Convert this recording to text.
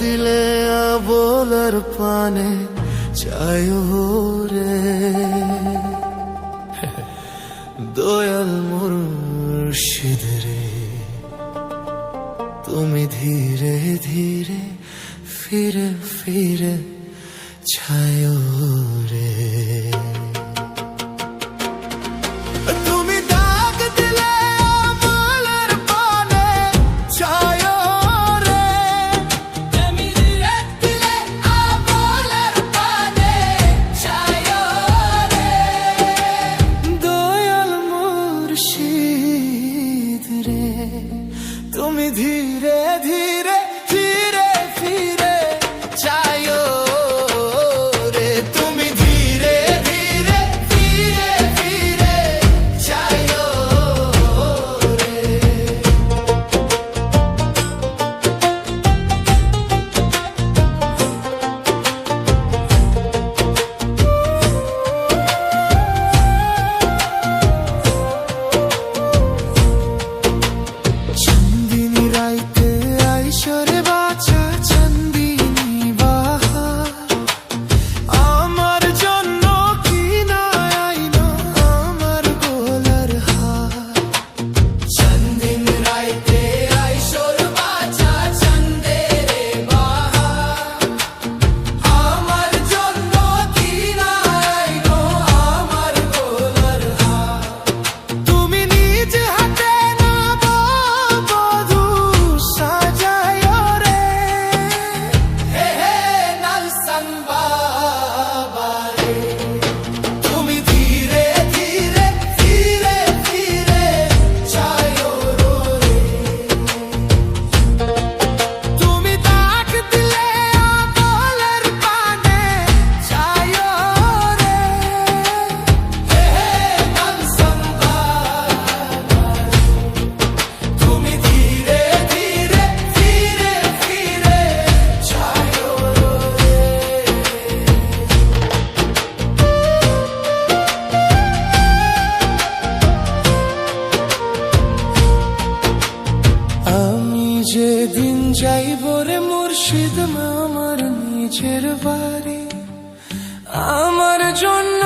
দিলে বলার পানে চায় রে দয়াল মুর্শিদ রে, তুমি ধীরে ধীরে ফিরে ফিরে ছায় রে। তুমি ডাক দিলে বলার পানে চায় রে, তুমি ধীরে দিলে বলার পানে চায় রে দয়াল মুর্শিদ রে, তুমি ধীরে ধীরে ফিরে ফিরে চায় রে, তুমি ধীরে ধীরে ফিরে ফিরে চায় রে। চান্দিনী রাইতে আইসরে বাছা চান্দিনী বাহার, আমার জন্য কি না আইলো আমার গোলার হার। চান্দিনী রাইতে আইসর বাছা চাঁদের বাহার, আমার জন্য কি না আইলো আমার গোলার হার। তুমি নিজ হাতে নববধূ সাজায় রে, হে হে নালসান বাবা রে, তুমি ধীরে ধীরে ফিরে ফিরে চায় রে, তুমি ডাক দিলে বলার পানে চায় রে। হে হে নালসান বাবা রে, তুমি ধীরে ধীরে ফিরে ফিরে চায় রে। আমি যেদিন যাইব রে মুর্শিদ আমার নিজের বাড়ি, আমার জন্য